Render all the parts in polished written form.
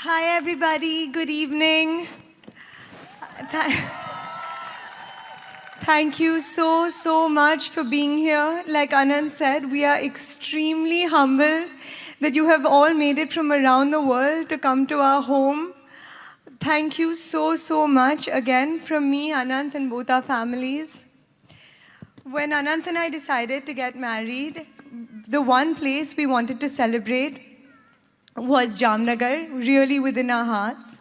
Hi everybody, good evening. Thank you so much for being here. Like Anand said, we are extremely humble that you have all made it from around the world to come to our home. Thank you so much again from me, Anant, and both our families. When Anant and I decided to get married, the one place we wanted to celebrate was Jamnagar, really within our hearts.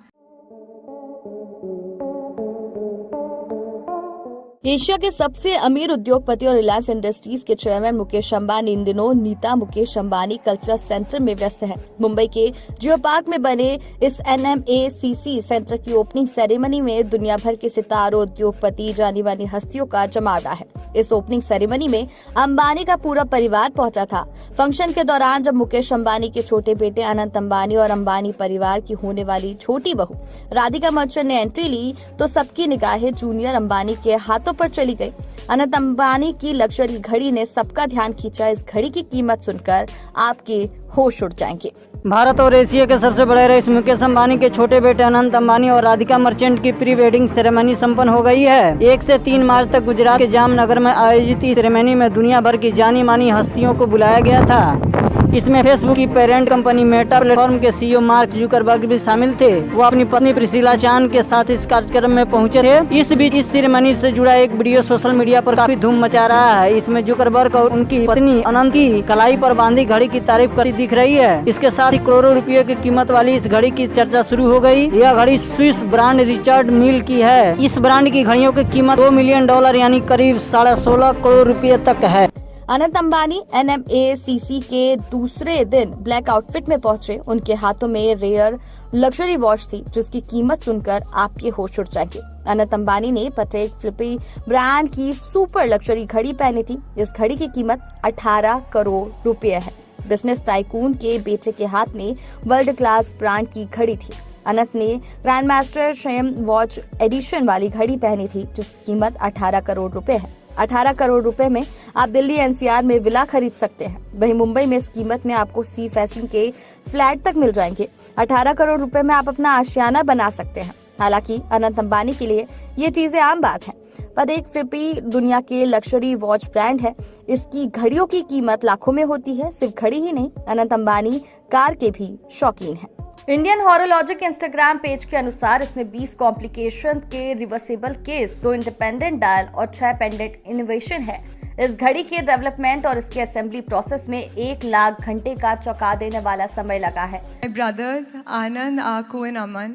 Asia के सबसे अमीर उद्योगपति और Reliance industries के chairman Mukesh Ambani इन दिनों Nita Mukesh Ambani cultural centre में व्यस्त हैं। मुंबई के जियो पार्क में बने इस NMACC सेंटर की ओपनिंग सेरेमनी में दुनिया भर के सितारों, उद्योगपति, जानी मानी हस्तियों का जमावड़ा है। इस ओपनिंग सेरेमनी में अंबानी का पूरा परिवार पहुंचा था। फंक्शन के दौरान जब मुकेश अंबानी के छोटे बेटे अनंत अंबानी और अंबानी परिवार की होने वाली छोटी बहू राधिका मर्चेंट ने एंट्री ली तो सबकी निगाहें जूनियर अंबानी के हाथों पर चली गई। अनंत अंबानी की लग्जरी घड़ी ने सबका ध्यान खींचा। इस घड़ी की कीमत सुनकर आपके होश उड़ जाएंगे। भारत और एशिया के सबसे बड़े रईस मुकेश अंबानी के छोटे बेटे अनंत अंबानी और राधिका मर्चेंट की प्री वेडिंग सेरेमनी संपन्न हो गई है। 1 से 3 मार्च तक गुजरात के जामनगर में आयोजित इस सेरेमनी में दुनिया भर की जानी मानी हस्तियों को बुलाया गया था। इसमें फेसबुक की पेरेंट कंपनी मेटा प्लेटफॉर्म के CEO मार्क जुकरबर्ग भी शामिल थे। वो अपनी पत्नी प्रिसिला चांद के साथ इस कार्यक्रम में पहुंचे थे। इस बीच इस सेरेमनी से जुड़ा एक वीडियो सोशल मीडिया पर काफी धूम मचा रहा है। इसमें जुकरबर्ग और उनकी पत्नी अनंत की कलाई पर बांधी घड़ी की तारीफ करती दिख रही है। इसके साथ ही करोड़ों रुपयों की कीमत वाली इस घड़ी की चर्चा शुरू हो गई। यह घड़ी स्विस ब्रांड रिचर्ड मिल की है। इस ब्रांड की घड़ियों की कीमत $2 मिलियन यानी करीब 16.5 करोड़ रुपए तक है। अनंत अंबानी NMACC के दूसरे दिन ब्लैक आउटफिट में पहुंचे। उनके हाथों में रेयर लग्जरी वॉच थी जिसकी कीमत सुनकर आपके होश उड़ जाएंगे। अनंत अंबानी ने पटेक फिलिपी ब्रांड की सुपर लग्जरी घड़ी पहनी थी। इस घड़ी की कीमत 18 करोड़ रुपए है। बिजनेस टाइकून के बेटे के हाथ में वर्ल्ड क्लास ब्रांड की घड़ी थी। अनंत ने grandmaster chime watch edition वाली घड़ी पहनी थी जिसकी कीमत 18 करोड़ रुपए है। 18 करोड़ रुपए में आप दिल्ली NCR में विला खरीद सकते हैं। वहीं मुंबई में इस कीमत में आपको सी फेसिंग के फ्लैट तक मिल जाएंगे। 18 करोड़ रुपए में आप अपना आशियाना बना सकते हैं। हालांकि अनंत अंबानी के लिए ये चीजें आम बात है। पटेक फिलिपी दुनिया के लग्जरी वॉच ब्रांड है। इसकी घड़ियों की कीमत लाखों में होती है। सिर्फ घड़ी ही नहीं, अनंत अंबानी कार के भी शौकीन है। इंडियन हॉरोलॉजी के इंस्टाग्राम पेज के अनुसार इसमें 20 कॉम्प्लिकेशन के रिवर्सेबल केस, 2 इंडिपेंडेंट डायल और 6 पेंडेंट इनोवेशन है। इस घड़ी के डेवलपमेंट और इसके असेंबली प्रोसेस में 1 लाख घंटे का चौंका देने वाला समय लगा है। My brothers, Anand, Aku and Aman,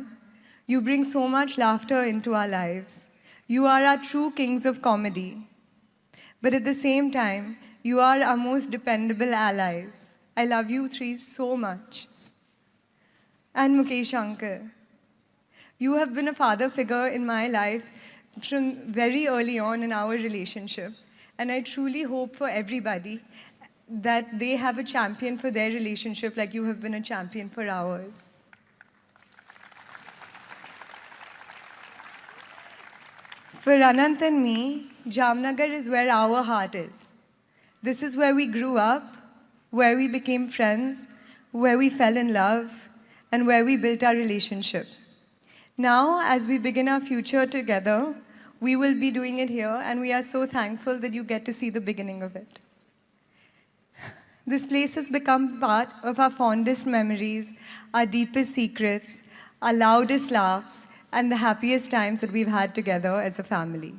you bring so much laughter into our lives. You are our true kings of comedy. But at the same time, you are our most dependable allies. I love you three so much. And Mukesh uncle, you have been a father figure in my life from very early on in our relationship. And I truly hope for everybody that they have a champion for their relationship like you have been a champion for ours. For Anant and me, Jamnagar is where our heart is. This is where we grew up, where we became friends, where we fell in love, and where we built our relationship. Now, as we begin our future together, we will be doing it here, and we are so thankful that you get to see the beginning of it. This place has become part of our fondest memories, our deepest secrets, our loudest laughs, and the happiest times that we've had together as a family.